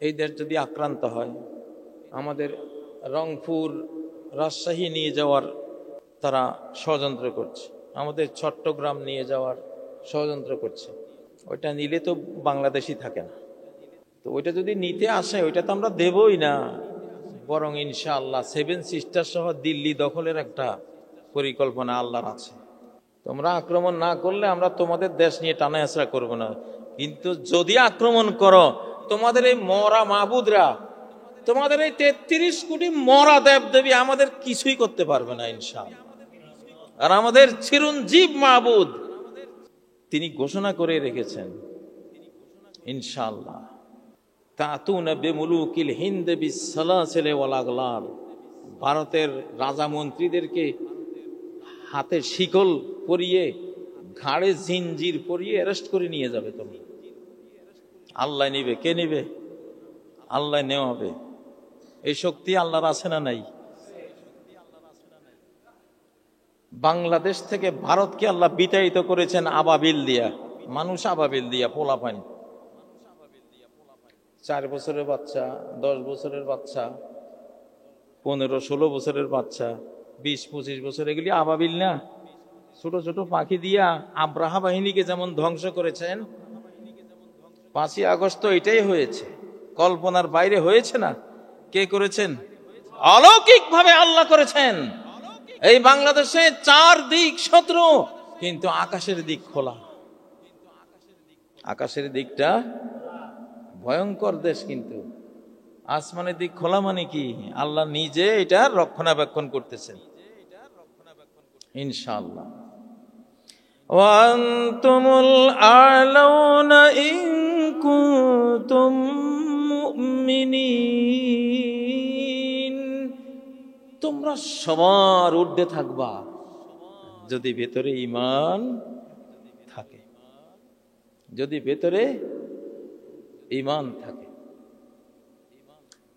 এই দেশ যদি আক্রান্ত হয়, আমাদের রংপুর রাজশাহী নিয়ে যাওয়ার তারা ষড়যন্ত্র করছে, আমাদের চট্টগ্রাম নিয়ে যাওয়ার ষড়যন্ত্র করছে। ওইটা নিলে তো বাংলাদেশই থাকে না। তো ওইটা যদি নিতে আসে, ওইটা তো আমরা দেবই না, বরং ইনশাআল্লাহ 7 সিস্টার সহ দিল্লি দখলের একটা পরিকল্পনা আল্লাহর আছে। তোমরা আক্রমণ না করলে আমরা তোমাদের দেশ নিয়ে টানা হেঁচড়া করবো না, কিন্তু যদি আক্রমণ করো, তোমাদের এই মরা মাহবুদরা, তোমাদের এই 33 কোটি মরা দেব দেবী আমাদের কিছুই করতে পারবে না ইনশাআল্লাহ। আর আমাদের চিরঞ্জীব মাহবুদ তিনি ঘোষণা করে রেখেছেন ইনশাআল্লাহ, তাতুনা বিমুলুকিল হিন্দ বিসসালাসিল ওয়াল আগলাল, ভারতের রাজা মন্ত্রীদেরকে হাতে শিকল পরিয়ে, ঘাড়ে জিঞ্জির পরিয়ে অ্যারেস্ট করে নিয়ে যাবে তুমি। আল্লাহ নিবে, কে নিবে? আল্লাহ নেওয়াবে। এই শক্তি আল্লাহর আছে না নাই? বাংলাদেশ থেকে ভারতকে আল্লাহ বিতাড়িত করেছেন আবাবিল দিয়া, মানুষ আবাবিল দিয়া, পোলাপান, 4 বছরের বাচ্চা, 10 বছরের বাচ্চা, 15-16 বছরের বাচ্চা, 20-25 বছর, এগুলি আবাবিল না? ছোট ছোট পাখি দিয়া আব্রাহা বাহিনীকে যেমন ধ্বংস করেছেন, 5ই আগস্ট এটাই হয়েছে, কল্পনার বাইরে হয়েছে না? কে করেছেন? অলৌকিক ভাবে আল্লাহ করেছেন। এই বাংলাদেশে 4 দিক শত্রু, কিন্তু আকাশের দিক খোলা। আকাশের দিকটা ভয়ঙ্কর দেশ, কিন্তু আসমানের দিক খোলা। মানে কি? আল্লাহ নিজে এটা রক্ষণাবেক্ষণ করতেছেন ইনশাআল্লাহ। ওয়ান্তুমুল আ'লাউনা ইন কুনতুম মুমিনিন, তোমরা সবার ঊর্ধ্বে থাকবা যদি ভেতরে ঈমান থাকে, যদি ভেতরে ঈমান থাকে।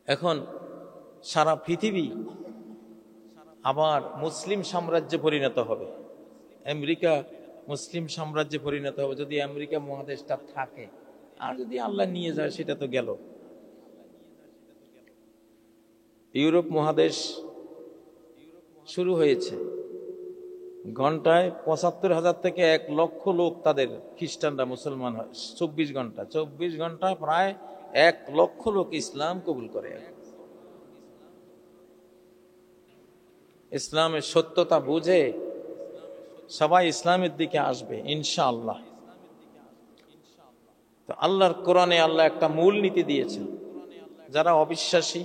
এখন সারা পৃথিবী আবার মুসলিম সাম্রাজ্যে পরিণত হবে, আমেরিকা মুসলিম সাম্রাজ্যে পরিণত হবে যদি আমেরিকা মহাদেশটা থাকে। আর যদি আল্লাহ নিয়ে যায় সেটা তো গেল। ইউরোপ মহাদেশ শুরু হয়েছে, ঘন্টায় 75,000 থেকে 1 লক্ষ লোক, তাদের খ্রিস্টানরা মুসলমান হয় 24 ঘন্টা, 24 ঘন্টা প্রায় 1 লক্ষ লোক ইসলাম কবুল করে। ইসলামের সত্যতা বুঝে সবাই ইসলামের দিকে আসবে ইনশাআল্লাহ। তো আল্লাহর কোরআনে আল্লাহ একটা মূল নীতি দিয়েছেন, যারা অবিশ্বাসী,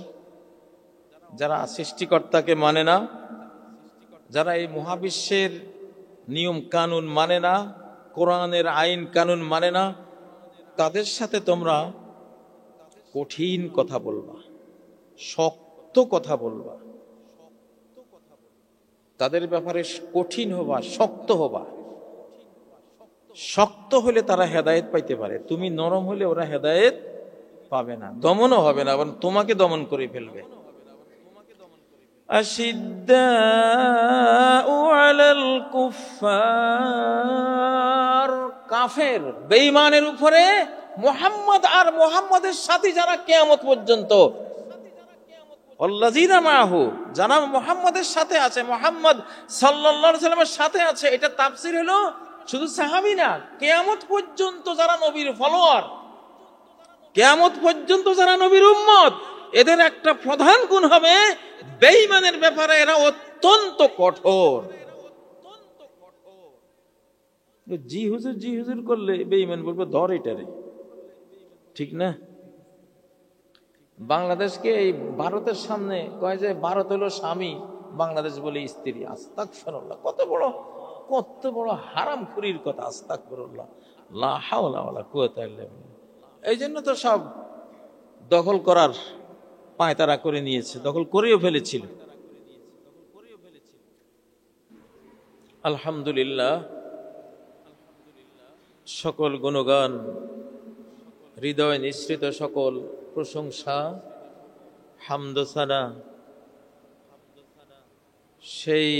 যারা সৃষ্টিকর্তাকে মানে না, যারা এই মহাবিশ্বের নিয়ম কানুন মানে না, কোরআনের আইন কানুন মানে না, তাদের সাথে তোমরা কঠিন কথা বলবা, শক্ত কথা বলবা, তাদের ব্যাপারে কঠিন হবা, শক্ত হবা। শক্ত হলে তারা হেদায়েত পাইতে পারে, তুমি নরম হলে ওরা হেদায়েত পাবে না, দমনও হবে না, বরং তোমাকে দমন করে ফেলবে। আশিদ্দাউ আলাল কুফফার, কাফের বেঈমানের উপরে মুহাম্মদ আর মুহাম্মাদের সাথী যারা কিয়ামত পর্যন্ত, আল্লাযীনা মাহু, যারা মুহাম্মাদের সাথে আছে, মুহাম্মদ সাল্লাল্লাহু আলাইহি ওয়াসাল্লামের সাথে আছে, এটা তাফসীর হলো শুধু সাহাবী না, কিয়ামত পর্যন্ত যারা নবীর ফলোয়ার, কিয়ামত পর্যন্ত যারা নবীর উম্মত, এদের একটা প্রধান গুণ হবে বেঈমানের ব্যাপারে এরা অত্যন্ত কঠোর। জি হুজুর, জি হুজুর করলে বেঈমান বলবে ধর এটারে, ঠিক না? বাংলাদেশকে এই ভারতের সামনে কয় যে ভারত হলো স্বামী, বাংলাদেশ বলে স্ত্রী। আস্তাগফিরুল্লাহ, কত বড় হারামখুরির কথা। আস্তাগফিরুল্লাহ, লা হাওলা ওয়ালা কুওয়াতা ইল্লা বিল্লাহ। এই জন্য তো সব দখল করার পায়তারা করে নিয়েছে, দখল করেও ফেলেছিল। আলহামদুলিল্লাহ, সকল গুণগান, হৃদয় নিঃসৃত সকল প্রশংসা, হামদ সানা সেই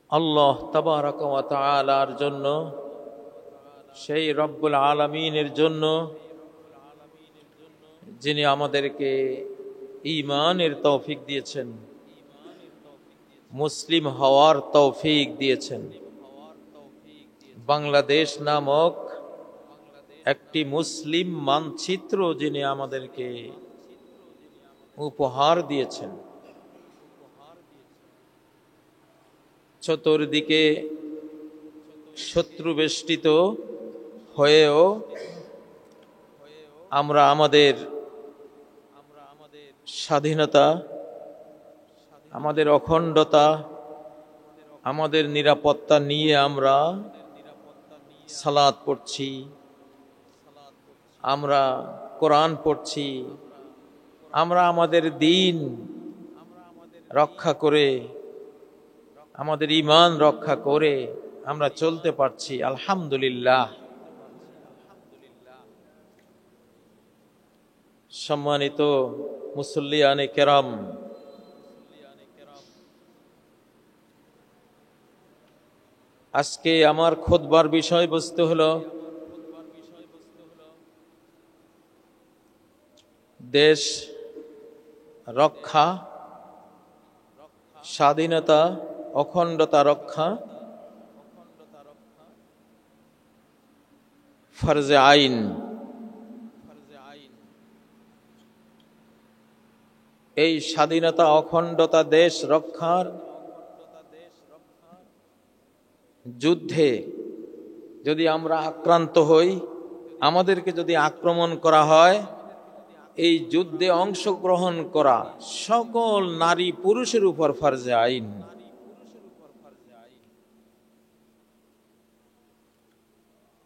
আল্লাহ তাবারাক ওয়া তাআলার জন্য, সেই রব্বুল আলামিনের জন্য যিনি আমাদেরকে ঈমানের তৌফিক দিয়েছেন, মুসলিম হওয়ার তৌফিক দিয়েছেন, বাংলাদেশ নামক একটি মুসলিম মানচিত্র যিনি আমাদেরকে উপহার দিয়েছেন। চতুর্দিকে শত্রু বেষ্টিত হয়েও আমরা আমাদের স্বাধীনতা, আমাদের অখণ্ডতা, আমাদের নিরাপত্তা নিয়ে আমরা সালাত পড়ছি, আমরা কোরআন পড়ছি, আমরা আমাদের দ্বীন রক্ষা করে, আমাদের ঈমান রক্ষা করে আমরা চলতে পারছি, আলহামদুলিল্লাহ। সম্মানিত মুসল্লিয়ানে কেরাম, আজকে আমার খুতবার বিষয়বস্তু হলো দেশ রক্ষা, স্বাধীনতা, অখণ্ডতা রক্ষা, ফরজে আইন। এই স্বাধীনতা, অখণ্ডতা, দেশ রক্ষার যুদ্ধে যদি আমরা আক্রান্ত হই, আমাদেরকে যদি আক্রমণ করা হয়, এই যুদ্ধে অংশগ্রহণ করা সকল নারী পুরুষের উপর ফরজে আইন।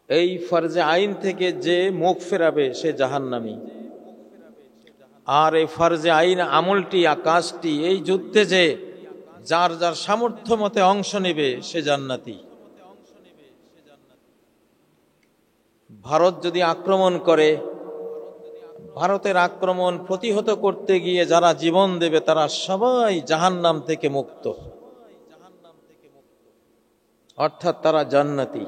এই ফরজে আইন থেকে যে মুখ ফেরাবে সে জাহান্নামী। আর এই ফরজে আইন আমলটি, কাজটি এই যুদ্ধে যে যার যার সামর্থ্য মতে অংশ নেবে সে জান্নাতি। ভারত যদি আক্রমণ করে, ভারতের আক্রমণ প্রতিহত করতে গিয়ে যারা জীবন দেবে তারা সবাই জাহান্নাম থেকে মুক্ত, অর্থাৎ তারা জান্নাতি।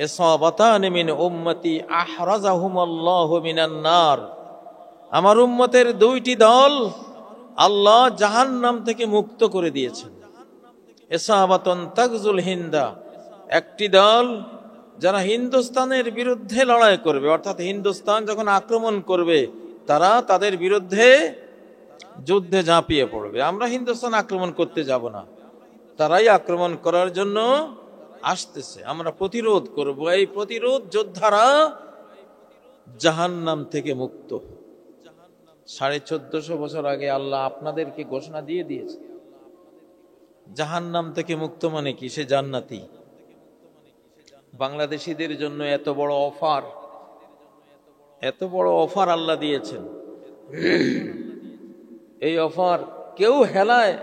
ইসাবাতান মিন উম্মতি আহরাজাহুমুল্লাহু মিনান নার। আমার উম্মতের দুইটি দল আল্লাহ জাহান্নাম থেকে মুক্ত করে দিয়েছেন। ইসাবাতুন তাগজুল হিন্দা, একটি দল যারা হিন্দুস্তানের বিরুদ্ধে লড়াই করবে, অর্থাৎ হিন্দুস্তান যখন আক্রমণ করবে তারা তাদের বিরুদ্ধে যুদ্ধে ঝাঁপিয়ে পড়বে। আমরা হিন্দুস্তান আক্রমণ করতে যাব না, তারাই আক্রমণ করার জন্য আসতেছে, আমরা প্রতিরোধ করব। এই প্রতিরোধ যোদ্ধারা জাহান্নাম থেকে মুক্ত। 1450 বছর আগে আল্লাহ আপনাদেরকে ঘোষণা দিয়ে দিয়েছে জাহান্নাম থেকে মুক্ত মানে কি, সে জান্নাতি। বাংলাদেশীদের জন্য এত বড় অফার, এত বড় অফার আল্লাহ দিয়েছেন। এই অফার কেউ হেলায়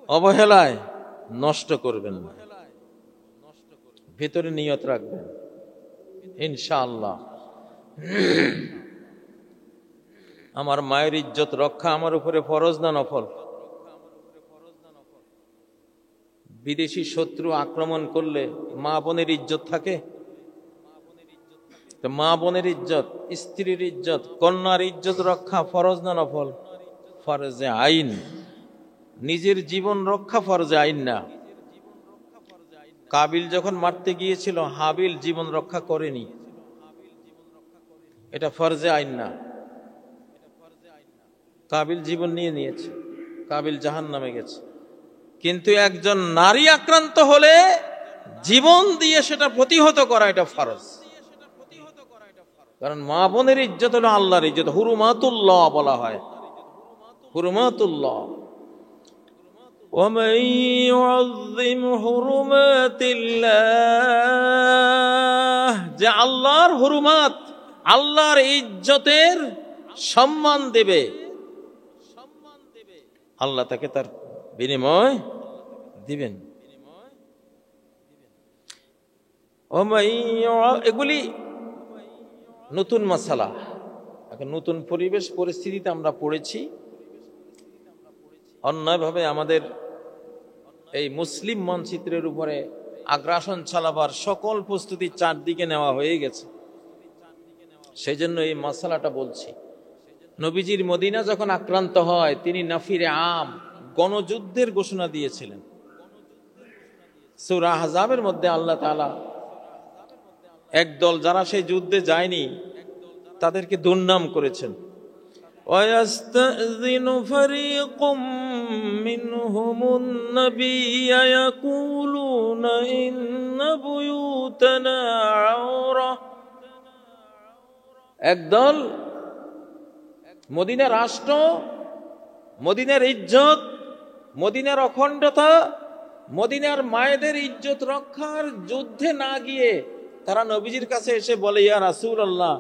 অবহেলায় নষ্ট করবেন না, ভিতরে নিয়ত রাখবেন ইনশাআল্লাহ। আমার মায়ের ইজ্জত রক্ষা আমার উপরে ফরজ না নফল? বিদেশি শত্রু আক্রমণ করলে মা বোনের ইজ্জত থাকে? মা বোনের ইজ্জত, স্ত্রীর ইজ্জত, কন্যার ইজ্জত রক্ষা ফরজ না নফল? ফরজে আইন। নিজের জীবন রক্ষা ফরজে আইন না। কাবিল যখন মারতে গিয়েছিল হাবিল জীবন রক্ষা করেনি, এটা ফরজে আইন না। কাবিল জীবন নিয়ে নিয়েছে, কাবিল জাহান্নামে গেছে। কিন্তু একজন নারী আক্রান্ত হলে জীবন দিয়ে সেটা প্রতিহত করা এটা ফরজ। কারণ মা বোনের ইজ্জত হলো আল্লাহর ইজ্জত, হুরুমাতুল্লাহ বলা হয়, হুরুমাতুল্লাহ। ومن يعظم حرمات الله, যে আল্লাহর হুরুমাত, আল্লাহর ইজ্জতের সম্মান দেবে, আল্লাহ তাকে তার বিনিময় দিবেন। এগুলি নতুন মাসালা, এখন নতুন পরিবেশ পরিস্থিতিতে আমরা পড়েছি। অন্যায়ভাবে আমাদের এই মুসলিম মানচিত্রের উপরে আগ্রাসন চালাবার সকল প্রস্তুতি চারদিকে নেওয়া হয়ে গেছে। সেই জন্য এই মশালাটা বলছি। নবীজির মদিনা যখন আক্রান্ত হয়, তিনি নাফিরে আম গণযুদ্ধের ঘোষণা দিয়েছিলেন। সূরা আহজাবের মধ্যে আল্লাহ তাআলা একদল যারা সেই যুদ্ধে যায়নি তাদেরকে দুর্নাম করেছেন। وَيَسْتَأْذِنُ فَرِيقٌ مِّنْهُمُ النَّبِيَّ يَقُولُونَ إِنَّ بُيُوتَنَا عَوْرَةٌ। একদল মদিনার রাষ্ট্র, মদিনার ইজ্জত, মদিনার অখণ্ডতা, মদিনার মায়েদের ইজ্জত রক্ষার যুদ্ধে না গিয়ে তারা নবীজির কাছে এসে বলে, ইয়া রাসূলুল্লাহ,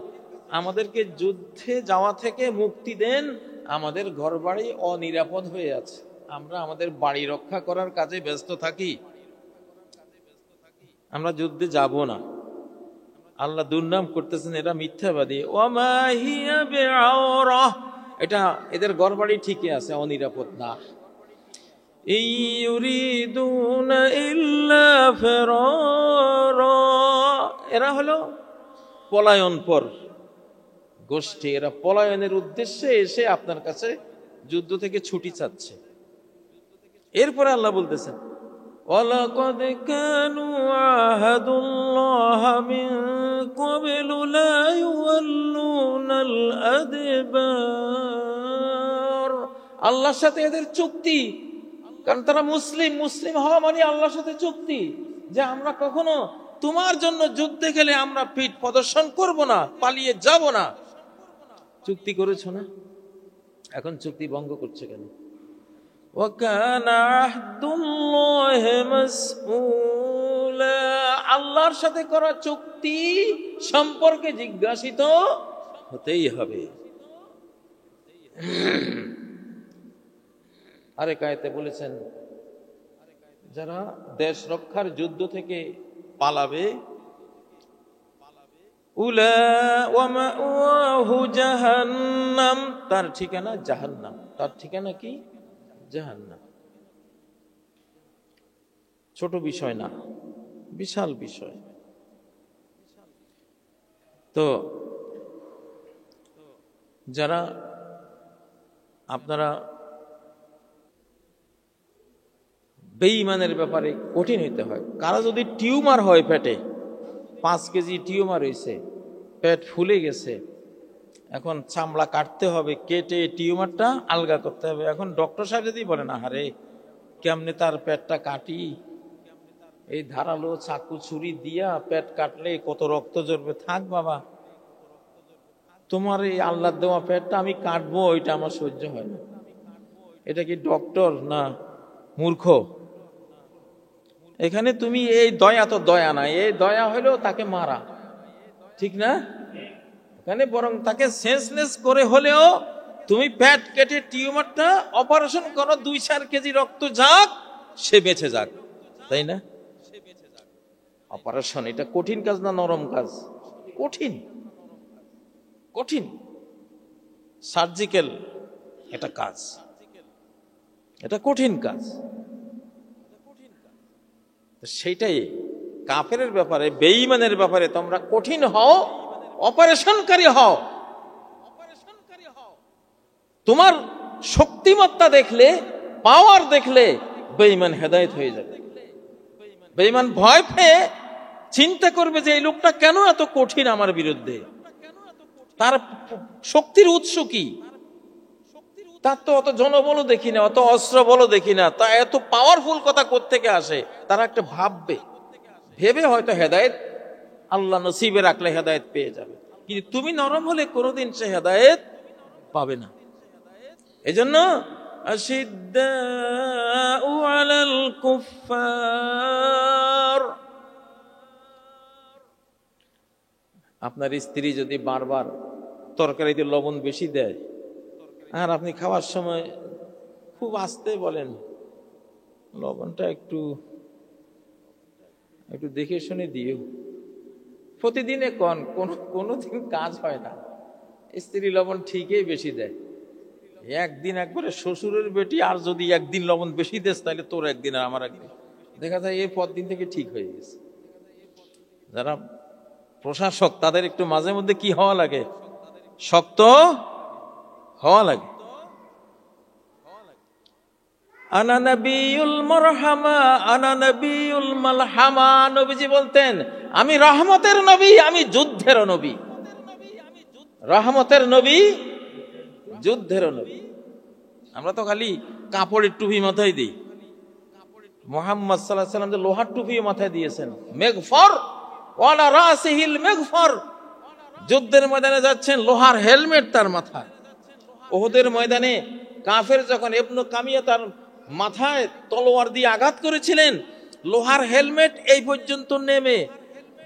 আমাদেরকে যুদ্ধে যাওয়া থেকে মুক্তি দেন, আমাদের ঘরবাড়ি অনিরাপদ হয়ে আছে, আমরা আমাদের বাড়ি রক্ষা করার কাজে ব্যস্ত থাকি, আমরা যুদ্ধে যাব না। আল্লাহ দুর্নাম করতেছেন এরা মিথ্যাবাদী। ওয়ামা হিয়া বিআওরাহ, এটা এদের ঘরবাড়ি ঠিকই আছে, অনিরাপদ না। ইউরিদুনা ইল্লা ফিরারা, এরা হলো পলায়নপর গোষ্ঠী, এরা পলায়নের উদ্দেশ্যে এসে আপনার কাছে যুদ্ধ থেকে ছুটি চাচ্ছে। এরপরে আল্লাহ বলতেছেন, ওয়ালাকাদ কানু আহাদুল্লাহ মিন ক্বাবলু লা ইউওয়াল্লুনাল আদবার। আল্লাহর সাথে এদের চুক্তি, কারণ তারা মুসলিম, মুসলিম হওয়া মানে আল্লাহর সাথে চুক্তি যে আমরা কখনো তোমার জন্য যুদ্ধে গেলে আমরা পিঠ প্রদর্শন করব না, পালিয়ে যাব না। চুক্তি করেছো না, এখন চুক্তি ভঙ্গ করছে কেন? ওয়াকানা আহদুল্লাহি মাসউলা, আল্লাহর সাথে করা চুক্তি সম্পর্কে জিজ্ঞাসিত হতেই হবে। আরেক আয়াতে বলেছেন, যারা দেশ রক্ষার যুদ্ধ থেকে পালাবে, উলা ওয়া মাওয়াহু জাহান্নাম, তার ঠিকানা জাহান্নাম। তার ঠিকানা কি? জাহান্নাম। ছোট বিষয় না, বিশাল বিষয়। তো যারা আপনারা বেঈমানের ব্যাপারে কঠিন হইতে হয়। কারো যদি টিউমার হয় পেটে, 5 কেজি টিউমার হয়েছে, পেট ফুলে গেছে, এখন চামড়া কাটতে হবে, কেটে টিউমারটা আলগা করতে হবে। এখন ডক্টর সাহেব যদি বলেন, আরে কেমনে তার পেটটা কাটি, এই ধারালো চাকু ছুরি দিয়া পেট কাটলে কত রক্ত ঝরবে, থাক বাবা, তোমার এই আল্লাহর দেওয়া পেটটা আমি কাটবো, ওইটা আমার সহ্য হয় না। এটা কি ডক্টর না মূর্খ? এখানে তুমি এই দয়া তো দয়া না, এই দয়া হলো তাকে মারা, ঠিক না? এখানে বরং তাকে সেন্সলেস করে হলেও তুমি পেট কেটে টিউমারটা অপারেশন করো, 2-4 কেজি রক্ত যাক, সে বেঁচে যাক, তাই না? অপারেশন এটা কঠিন কাজ না নরম কাজ? কঠিন, কঠিন সার্জিক্যাল এটা কাজ, এটা কঠিন কাজ। সেইটাই কাফেরের ব্যাপারে, বেঈমানের ব্যাপারে তোমরা কঠিন হও, অপারেশনকারী হও। তোমার শক্তিমত্তা দেখলে, পাওয়ার দেখলে বেঈমান হেদায়েত হয়ে যাবে। বেঈমান ভয় পেয়ে চিন্তা করবে যে এই লোকটা কেন এত কঠিন আমার বিরুদ্ধে, তার শক্তির উৎস কি? তার তো অত জনবলও দেখি না, অত অস্ত্র বলও দেখি না, তা এত পাওয়ারফুল কথা কোত্থেকে আসে? তারা একটা ভাববে, ভেবে হয়তো হেদায়েত আল্লাহ নসিবে রাখলে হেদায়েত পেয়ে যাবে। কিন্তু তুমি নরম হলে কোনোদিন সে হেদায়েত পাবে না। এজন্য আশিদ্দাউ আলাল কুফফার, আপনার স্ত্রী যদি বারবার তরকারিতে লবণ বেশি দেয় আর আপনি খাওয়ার সময় খুব আস্তে বলেন, লবণটা একটু একটু দেখে শুনে দিও, প্রতিদিনে কোনোদিন কাজ হয় না। স্ত্রী লবণ ঠিকই বেশি দেয়, একদিন একবারে শ্বশুরের বেটি, আর যদি একদিন লবণ বেশি দেস তাহলে তোর একদিন আর আমার একদিন, দেখা যায় এই পর দিন থেকে ঠিক হয়ে গেছে। যারা প্রশাসক তাদের একটু মাঝে মধ্যে কি হওয়া লাগে, শক্ত হওয়া লাগে। আনা নবিউল মারহামা আনা নবিউল মালহামা, নবীজি বলতেন আমি রহমতের নবী, আমি যুদ্ধের নবী। রহমতের নবী, যুদ্ধের নবী। আমরা তো খালি কাপড়ের টুপি মাথায় দিই, মুহাম্মদ সাল্লাল্লাহু আলাইহি ওয়াসাল্লাম যে লোহার টুপি মাথায় দিয়েছেন, মেগফর ওয়ালা রাসিহিল মেগফর। যুদ্ধের ময়দানে যাচ্ছেন, লোহার হেলমেট তার মাথায়। উহুদের ময়দানে কাফের যখন ইবনে কামিয়া তার মাথায় তলোয়ার দিয়ে আঘাত করেছিলেন, লোহার হেলমেট এই পর্যন্ত নেমে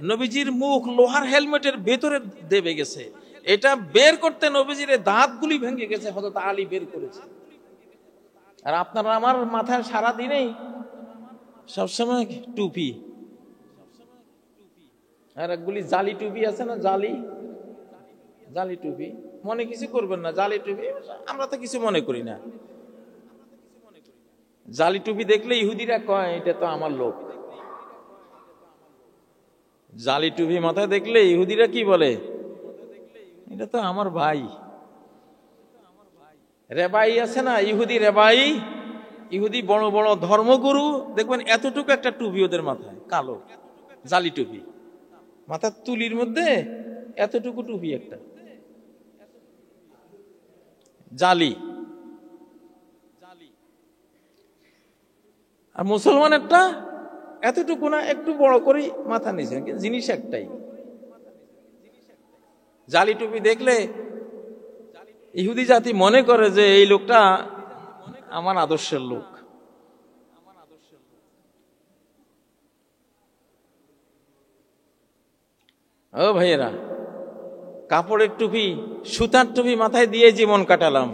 নবীজির মুখ লোহার হেলমেটের ভেতরে দেবে গেছে। এটা বের করতে নবীজির দাঁতগুলি ভেঙে গেছে, হযরত আলী বের করেছে। আর আপনারা আমার মাথায় সারা দিনেই সবসময় টুপি, আর একগুলি জালি টুপি আছে না, জালি টুপি। মনে কিছু করবেন না, জালি টুপি আমরা তো কিছু মনে করি না। জালি টুপি দেখলে ইহুদিরা কয় এটা তো আমার লোক। জালি টুপি মাথায় দেখলে ইহুদিরা কি বলে, এটা তো আমার ভাই। রেবাই আছে না, ইহুদি রেবাই, ইহুদি বড় বড় ধর্মগুরু, দেখবেন এতটুকু একটা টুপি ওদের মাথায়, কালো জালি টুপি, মাথার তুলির মধ্যে এতটুকু টুপি একটা জালি। আর মুসলমানেরটা এতটুকু না, একটু বড় করে মাথা নিচে, জিনিস একটাই। জালি টুপি দেখলে ইহুদি জাতি মনে করে যে এই লোকটা আমার আদর্শের লোক। ও ভাইয়েরা, কাপড়ের টুপি, সুতার টুপি মাথায় দিয়ে জীবন কাটালাম।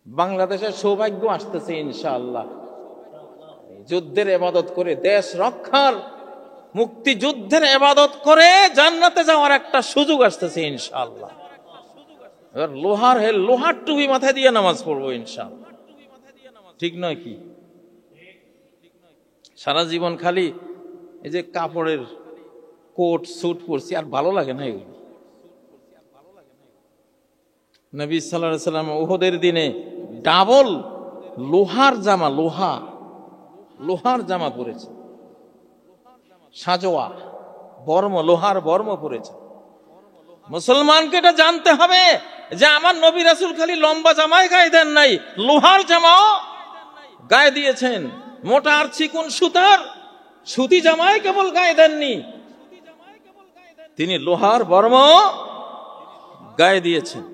বাংলাদেশের সৌভাগ্য আসতেছে ইনশাআল্লাহ, যুদ্ধের ইবাদত করে, দেশ রক্ষার মুক্তিযুদ্ধের ইবাদত করে জান্নাতে যাওয়ার একটা সুযোগ আসতেছে ইনশাআল্লাহ। এবার লোহার টুপি মাথায় দিয়ে নামাজ পড়বো ইনশাআল্লাহ, ঠিক নয় কি? সারা জীবন খালি এই যে কাপড়ের কোট স্যুট পরছি, আর ভালো লাগে না এগুলি। নবী সাল্লাল্লাহু আলাইহি ওয়াসাল্লাম উহুদের দিনে ডাবল লোহার জামা, লোহার জামা পরেছে, সাজোয়া বর্ম, লোহার বর্ম পরেছে। মুসলমানকে এটা জানতে হবে যে আমার নবী রাসূল খালি লম্বা জামাই গায়ে দেন নাই, লোহার জামাও গায়ে দিয়েছেন। মোটা আর চিকন সুতি জামাই কেবল গায়ে দেননি, তিনি লোহার বর্ম গায়ে দিয়েছেন।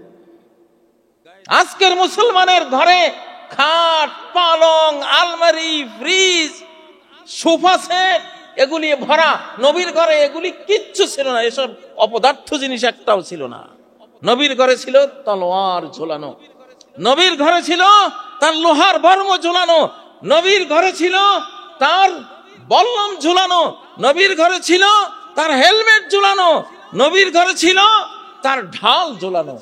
আজকের মুসলমানের ঘরে খাট, পালং, আলমারি, ফ্রিজ, সোফা সেট এগুলি ভরা। নবীর ঘরে এগুলি কিচ্ছু ছিল না, এসব অপদার্থ জিনিস একটাও ছিল না। নবীর ঘরে ছিল তলোয়ার ঝোলানো, নবীর ঘরে ছিল তার লোহার বর্ম ঝোলানো, নবীর ঘরে ছিল তার বল্লম ঝুলানো, নবীর ঘরে ছিল তার হেলমেট ঝুলানো, নবীর ঘরে ছিল তার ঢাল ঝুলানো।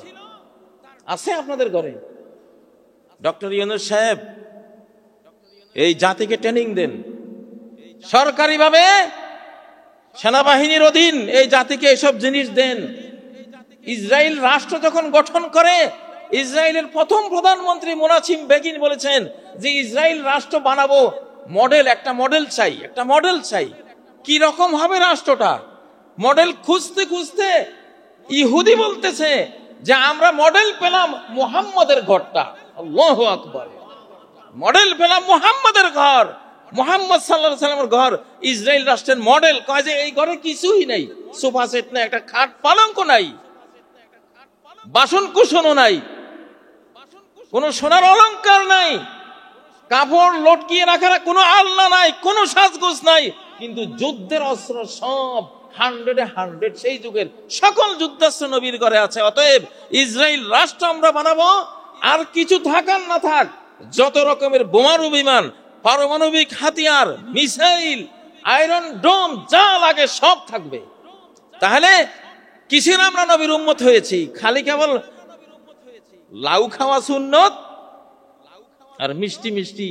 আছে আপনাদের ঘরে? ডক্টর ইউনূস সাহেব এই জাতিকে ট্রেনিং দেন, সরকারিভাবে সেনাবাহিনীর অধীন এই জাতিকে এসব জিনিস দেন। ইসরায়েল রাষ্ট্র যখন গঠন করে, ইসরায়েলের প্রথম প্রধানমন্ত্রী মুনাসিম বেগিন বলেছেন যে ইসরায়েল রাষ্ট্র বানাবো, একটা মডেল চাই। কি রকম হবে রাষ্ট্রটা? মডেল খুঁজতে খুঁজতে ইহুদি বলতেছে যে আমরা মডেল পেলাম মুহাম্মদের ঘরটা। আল্লাহু আকবার, মডেল পেলাম মুহাম্মদের ঘর, মুহাম্মদ সাল্লাল্লাহু আলাইহি ওয়াসাল্লামের ঘর ইসরায়েল রাষ্ট্রের মডেল। কয় যে এই ঘরে কিছুই নাই, সোফা সেট নাই, একটা খাট পালঙ্ক নাই, বাসন কুসনও নাই, কোন সোনার অলংকার নাই, কাপড় লটকিয়ে রাখার কোনো আলনা নাই, কোনো সাজগোজ নাই, কিন্তু যুদ্ধের অস্ত্র সব 100 সেই যুগের সকল যুদ্ধাস্ত্র নবীর ঘরে আছে। অতএব ইসরায়েল রাষ্ট্র আমরা বানাবো, আর কিছু থাকার না থাক, যত রকমের বোমারু বিমান, পারমাণবিক হাতিয়ার, মিসাইল, আয়রন ডোম যা লাগে সব থাকবে। তাহলে কিসের আমরা নবীর উম্মত হয়েছি? খালি কেবল লাউ খাওয়া সুন্নত আর মিষ্টি মিষ্টি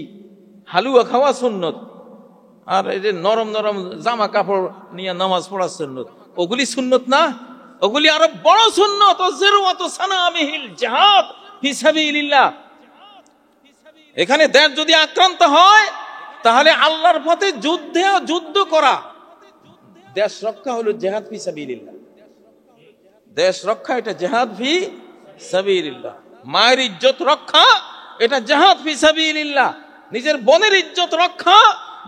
হালুয়া খাওয়া সুন্নত, আর এই যে নরম নরম জামা কাপড় নিয়ে নামাজ পড়া সুন্নত, ওগুলি সুন্নত না? ওগুলি আরো বড় সুন্নত। জিহাদ ফি সাবিলিল্লাহ। এখানে দেশ যদি আক্রান্ত হয় তাহলে আল্লাহর পথে যুদ্ধ করা। দেশ রক্ষা হলো জিহাদ ফি সাবিলিল্লাহ। দেশ রক্ষা এটা জিহাদ ফি সাবিলিল্লাহ। মায়ের ইজ্জত রক্ষা এটা জিহাদ ফি সাবিলিল্লাহ। নিজের বোনের ইজ্জত রক্ষা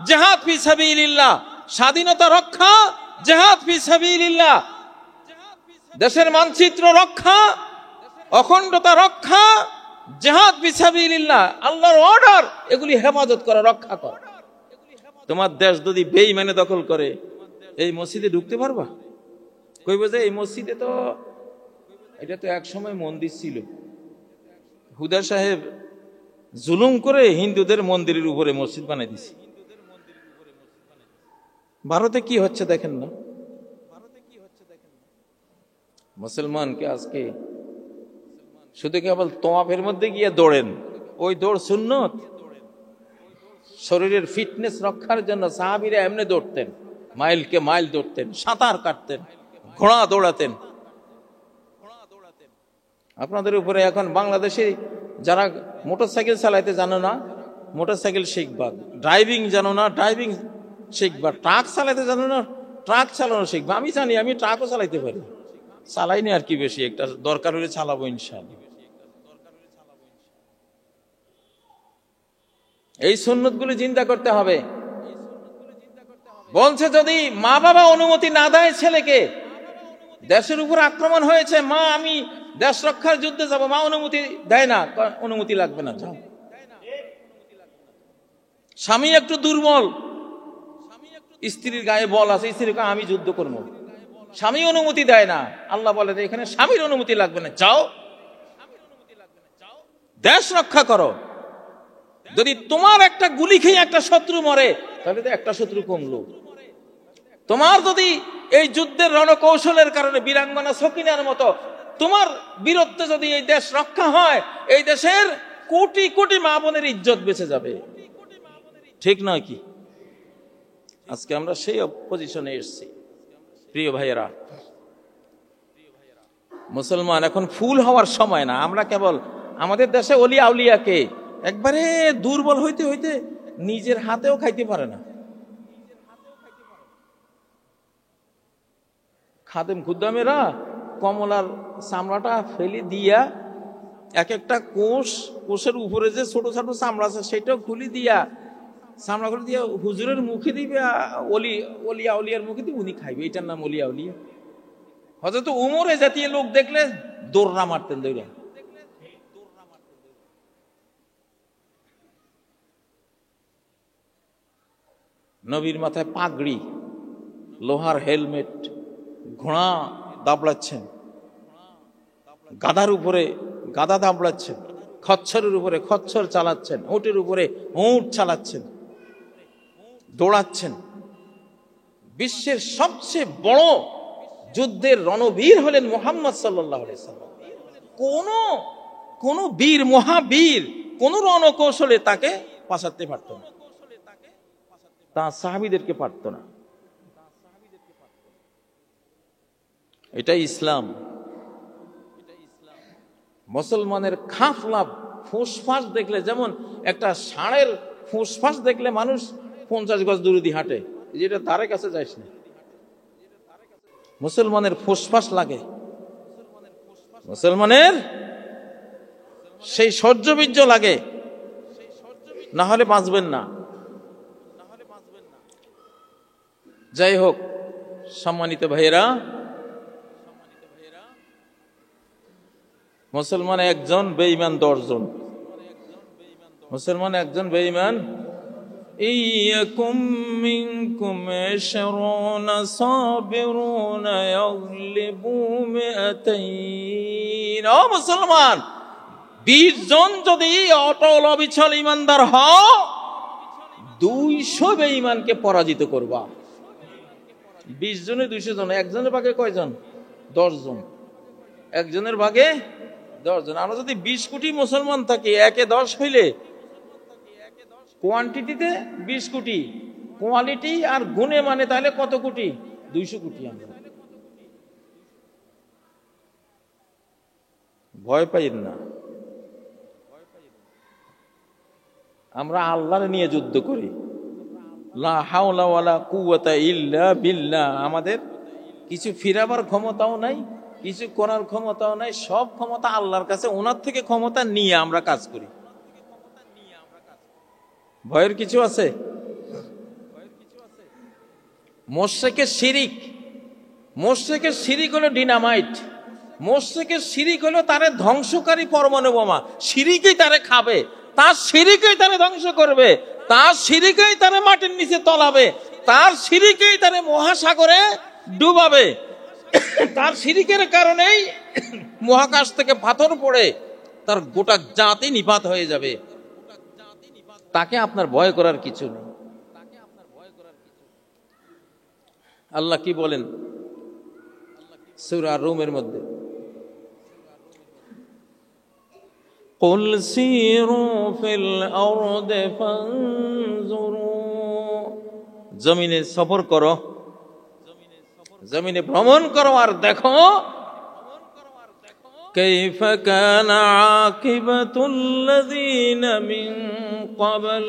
জিহাদ ফি সাবিলিল্লাহ। স্বাধীনতা রক্ষা জিহাদ ফি সাবিলিল্লাহ। দেশের মানচিত্র রক্ষা, অখণ্ডতা রক্ষা জিহাদ ফি সাবিলিল্লাহ। আল্লাহর অর্ডার, এগুলি হেফাজত করা, রক্ষা করা। তোমার দেশ যদি বেঈমানে দখল করে, এই মসজিদে ঢুকতে পারবা? কইব যে এই মসজিদে তো, এটা তো এক সময় মন্দির ছিল, হুদা সাহেব জুলুম করে হিন্দুদের মন্দিরের উপরে মসজিদ বানাই দিছে। ভারতে কি হচ্ছে দেখেন না? মুসলমানকে আজকে শুধু কেবল তোয়াফের মধ্যে গিয়ে দৌড়েন, ওই দৌড় সুন্নত। শরীরের ফিটনেস রক্ষার জন্য সাহাবীরা এমনি দৌড়তেন, মাইলকে মাইল দৌড়তেন, সাঁতার কাটতেন, ঘোড়া দৌড়াতেন। আপনাদের উপরে এখন বাংলাদেশে যারা মোটরসাইকেল চালাইতে জানো না, মোটরসাইকেল শিখবা। ড্রাইভিং জানো না, ড্রাইভিং শিখবা। ট্রাক চালাইতে জানো না, ট্রাক চালানো শিখবা। আমি জানি, আমি ট্রাকও চালাইতে পারি, চালাইনি আর কি বেশি, একটা দরকার হলে চালাবো ইনশাআল্লাহ। এই সুন্নতগুলি চিন্তা করতে হবে। বলছে যদি মা বাবা অনুমতি না দেয় ছেলেকে, দেশের উপর আক্রমণ হয়েছে, মা আমি দেশ রক্ষার যুদ্ধে যাব, মা অনুমতি দেয় না, অনুমতি লাগবে না, যাও। স্বামী একটু দুর্বল, স্ত্রীর গায়ে বল আছে, স্ত্রী আমি যুদ্ধ করবো, স্বামী অনুমতি দেয় না। আল্লাহ বলে এখানে স্বামীর অনুমতি লাগবে না, যাও দেশ রক্ষা করো। যদি তোমার একটা গুলি খেয়ে একটা শত্রু মরে, তাহলে তো একটা শত্রু কমলো। তোমার যদি এই যুদ্ধের রণকৌশলের কারণে বীরাঙ্গনা সকিনার মতো তোমার বীরত্বে যদি এই দেশ রক্ষা হয়, এই দেশের কোটি কোটি মা বোনের ইজ্জত বেঁচে যাবে। ঠিক নয় কি? আজকে আমরা সেই পজিশনে এসেছি। প্রিয় ভাইয়েরা, মুসলমান এখন ফুল হওয়ার সময় না। আমরা কেবল আমাদের দেশে অলি আউলিয়াকে একবারে দুর্বল হইতে হইতে নিজের হাতেও খাইতে পারে না। খাদেম খুদ্দামেরা কমলার চামড়াটা ফেলে দিয়া এক একটা কোষের উপরে যে ছোট ছোট চামড়া আছে সেটাও খুলি দিয়া, চামড়া খুলে দিয়া হুজুরের মুখে দিবে, অলিয়া উলিয়ার মুখে দিবে, উনি খাইবে। এটার নাম অলিয়া উলিয়া। হয়তো উমরে জাতীয় লোক দেখলে দৌড়া মারতেন, দৌড়া। নবীর মাথায় পাগড়ি, লোহার হেলমেট, ঘোড়া দাবড়াচ্ছেন, গাধার উপরে গাধা দাবড়াচ্ছেন, খচ্চরের উপরে খচ্চর চালাচ্ছেন, উটের উপরে উট চালাচ্ছেন, দৌড়াচ্ছেন। বিশ্বের সবচেয়ে বড় যুদ্ধের রণবীর হলেন মুহাম্মদ সাল্লাল্লাহু আলাইহি সাল্লাম। কোন বীর, মহাবীর কোন রণকৌশলে তাকে পাঠাতে পারত না, তা সাহাবীদেরকে পারত না। এটাই ইসলাম। মুসলমানের খাফলা ফুসফাস দেখলে, যেমন একটা ষাঁড়ের ফুসফাস দেখলে মানুষ 50 গজ দূরে দিয়ে হাঁটে, যেটা ধারে কাছে যাইস না। মুসলমানের ফুসফাস লাগে, মুসলমানের সেই সহ্যবীর্য লাগে, না হলে বাঁচবেন না। যাই হোক, সম্মানিত ভাইয়েরা, মুসলমান একজন, বেঈমান 10 জন। মুসলমান একজন, বেঈমান ইয়াকুম মিনকুম 20 সাবিরুন ইয়াগলিবু 200। ও মুসলমান, 20 জন যদি অটল অবিচল ইমানদার হও, 200 বেঈমানকে পরাজিত করবা। 20 জনে 200 জন, একজনের ভাগে কয়জন? 10 জন। একজনের ভাগে 10 জন। আমরা যদি 20 কোটি মুসলমান থাকি, 1-10 হইলে কোয়ান্টিটিতে 20 কোটি, কোয়ালিটি আর গুণে মানে তাহলে কত কোটি? 200 কোটি। আমরা ভয় পাই না, আমরা আল্লাহর নিয়ে যুদ্ধ করি। লা হাওলা ওয়ালা কুওয়াতা ইল্লা বিল্লাহ। আমাদের কিছু ফিরাবার ক্ষমতাও নাই, কিছু করার ক্ষমতাও নাই, সব ক্ষমতা আল্লাহর কাছে। ওনার থেকে ক্ষমতা নিয়ে আমরা কাজ করি। ভয়ের কিছু আছে? মুশরিকের শিরিক, মুশরিকের শিরিক হলো ডিনামাইট, মুশরিকের শিরিক হলো তারে ধ্বংসকারী পরমাণু বোমা। শিরিকই তারে খাবে, তার শিরিকই তারে ধ্বংস করবে, তার শিরিকই তারে মাটির নিচে তলাবে, তার শিরিকই তারে মহাসাগরে ডুবাবে। তার শিরিকের কারণেই মহাকাশ থেকে পাথর পড়ে তার গোটা জাতি নিপাত হয়ে যাবে। তাকে আপনার ভয় করার কিছু নেই। আল্লাহ কি বলেন সূরা রুমের মধ্যে? قُلْ سِيرُوا فِي الْأَرْضِ فَانظُرُوا। জমিনে সফর করো, জমিনে ভ্রমণ করো আর দেখো كيف كان عاقبة الذين من قبل।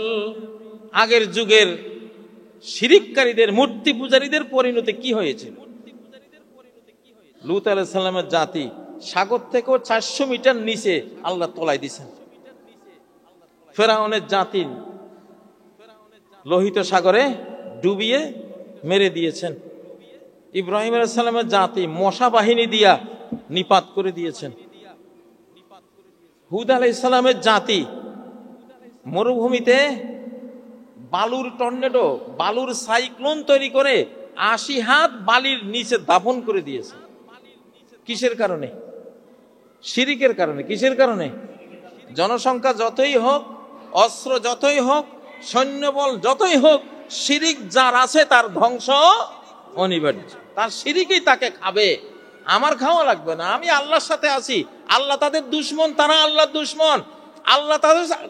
আগের যুগের শিরিককারীদের, মূর্তি পূজারীদের পরিণতি কি হয়েছে? লূত আলাইহিস সালামের জাতি সাগর থেকেও 400 মিটার নিচে আল্লাহ তলায় দিয়েছেন। ফেরাউনের জাতি লোহিত সাগরে ডুবিয়ে মেরে দিয়েছেন। ইব্রাহিম আলাইহিস সালামের জাতি মশা বাহিনী দিয়া নিপাত করে দিয়েছেন। হুদ আলাইহিস সালামের জাতি মরুভূমিতে বালুর টর্নেডো, বালুর সাইক্লোন তৈরি করে 80 হাত বালির নিচে দাফন করে দিয়েছে। কিসের কারণে? শিরিকের কারণে। কিসের কারণে? জনসংখ্যা যতই হোক, অস্ত্র যতই হোক, সৈন্যবল যতই হোক, শিরিক যার আছে তার ধ্বংস অনিবার্য। তার শিরিকই তাকে খাবে। আমার খাওয়া লাগবে না, আমি আল্লাহর সাথে আছি। আল্লাহ তাদের দুশমন, তারা আল্লাহর দুশমন। আল্লাহ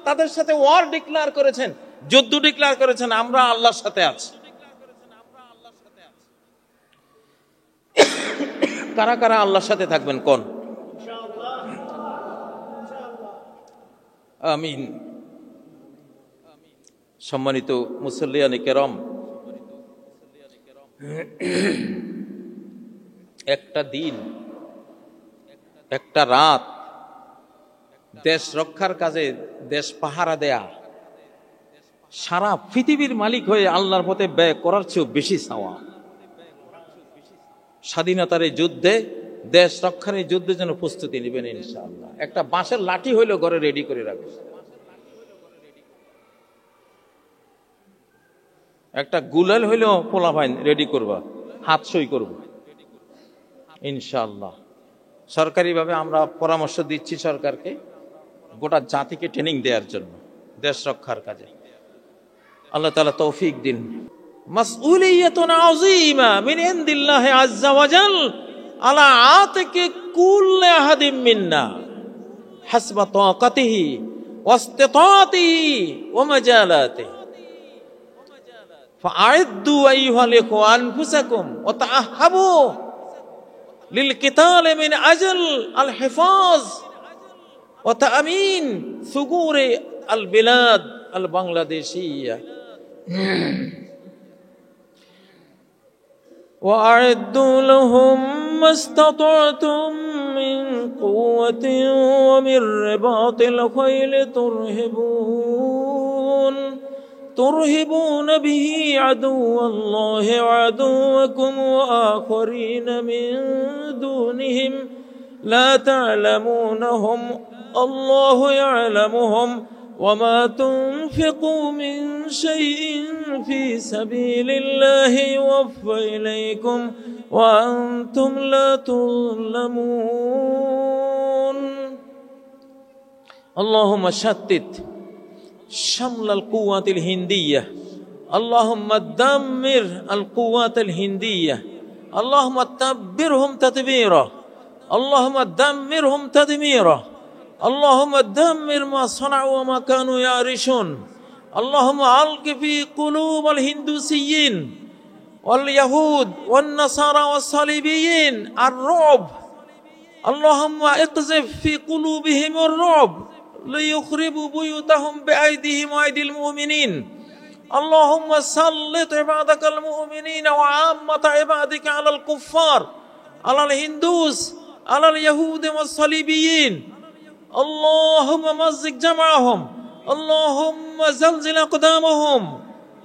তাদের সাথে ওয়ার ডিক্লেয়ার করেছেন, যুদ্ধ ডিক্লেয়ার করেছেন। আমরা আল্লাহর সাথে আছি। কারা কারা আল্লাহর সাথে থাকবেন কোন? আমিন। সম্মানিত মুসল্লিয়ানে কেরাম, একটা দিন, একটা রাত দেশ রক্ষার কাজে দেশ পাহারা দেয়া সারা পৃথিবীর মালিক হয়ে আল্লাহর পথে ব্যয় করার চেয়েও বেশি চাওয়া। স্বাধীনতার এই যুদ্ধে, দেশ রক্ষার এই যুদ্ধে যেন প্রস্তুতি নেবেন ইনশাআল্লাহ। একটা বাঁশের লাঠি হইলেও ঘরে রেডি করে রাখবেন, একটা গুলাল হইলেও পোলাপাইন রেডি করবা, হাত সই করব ইনশাআল্লাহ। সরকারিভাবে আমরা পরামর্শ দিচ্ছি সরকারকে, গোটা জাতিকে ট্রেনিং দেওয়ার জন্য দেশ রক্ষার কাজে। আল্লাহ তাআলা তৌফিক দিন। মাসউলিয়াতুন আযীমা মিন ইনদিল্লাহি আযজা ওয়া জাল আলা আতিকি কুল্লি আহাদিম মিন্না হাসবা তাকাতিহি ওয়া ইসতিতাআতিহি ওয়া মাজালাতিহি ফাআইদ্দু আইয়ুহাল ইখওয়ান আনফুসাকুম ওয়া তাআহাবু লিল কিতালি মিন আজল আল হিফাজ ওয়া তাআমিন সুগুরি আল বিলাদ আল বাংলাদেশিয়া। وأعدوا لهم ما استطعتم من قوة ومن رباط الخيل ترهبون به عدو الله وعدوكم وآخرين من دونهم لا تعلمونهم الله يعلمهم وما تنفقوا من شيء في سبيل الله يوفى إليكم وأنتم لا تظلمون. اللهم شتت شمل القوات الهندية، اللهم دمر القوات الهندية، اللهم تدبرهم تدبيرا، اللهم دمرهم تدميرا، اللهم دمر ما صنعوا وما كانوا يعرشون، اللهم ألق في قلوب الهندوسيين واليهود والنصارى والصليبيين الرعب. اللهم اقذف في قلوبهم الرعب ليخربوا بيوتهم بأيديهم وأيدي المؤمنين. اللهم سلط عبادك المؤمنين وعامة عبادك على الكفار، على الهندوس، على اليهود والصليبيين. اللهم مزق جمعهم، اللهم زلزل أقدامهم،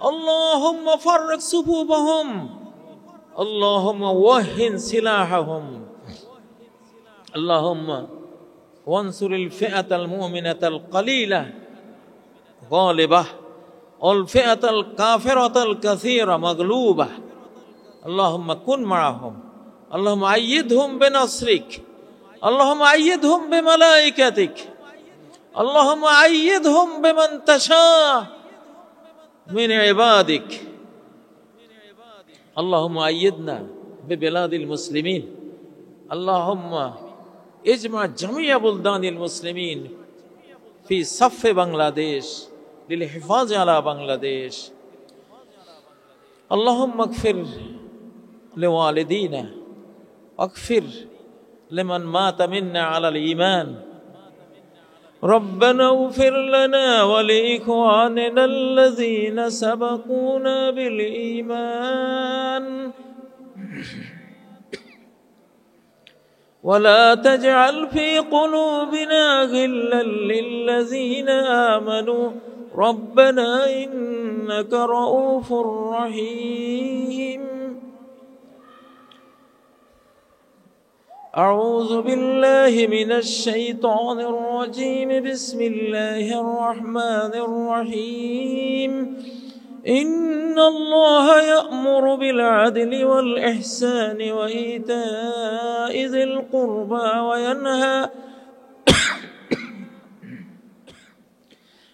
اللهم فرق صفوفهم، اللهم وهن سلاحهم. اللهم وانصر الفئة المؤمنة القليلة غالبة والفئة الكافرة الكثيرة مغلوبة. اللهم كن معهم، اللهم أيدهم بنصرك، اللهم أيدهم بملائكتك، اللهم أيدهم بمن تشاء من عبادك. اللهم أيدنا ببلاد المسلمين. اللهم اجمع جميع بلدان المسلمين في صف بنغلاديش للحفاظ على بنغلاديش. اللهم اغفر لوالدينا، اغفر لمن مات منا على الإيمان. ربنا اغفر لنا ولإخواننا الذين سبقونا بالإيمان ولا تجعل في قلوبنا غلا للذين آمنوا ربنا إنك رؤوف رحيم. أعوذ بالله من الشيطان الرجيم. بسم الله الرحمن الرحيم. إن الله يأمر بالعدل والإحسان وإيتاء ذي القربى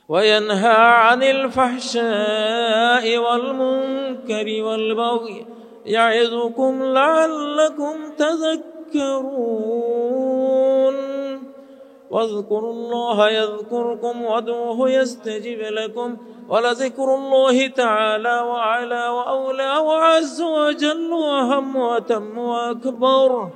وينهى عن الفحشاء والمنكر والبغي يعظكم لعلكم تذكرون. واذكروا الله يذكركم وادعوه يستجب لكم ولذكر الله تعالى وعلى وأولى وعز وجل وأهم وأتم وأكبر.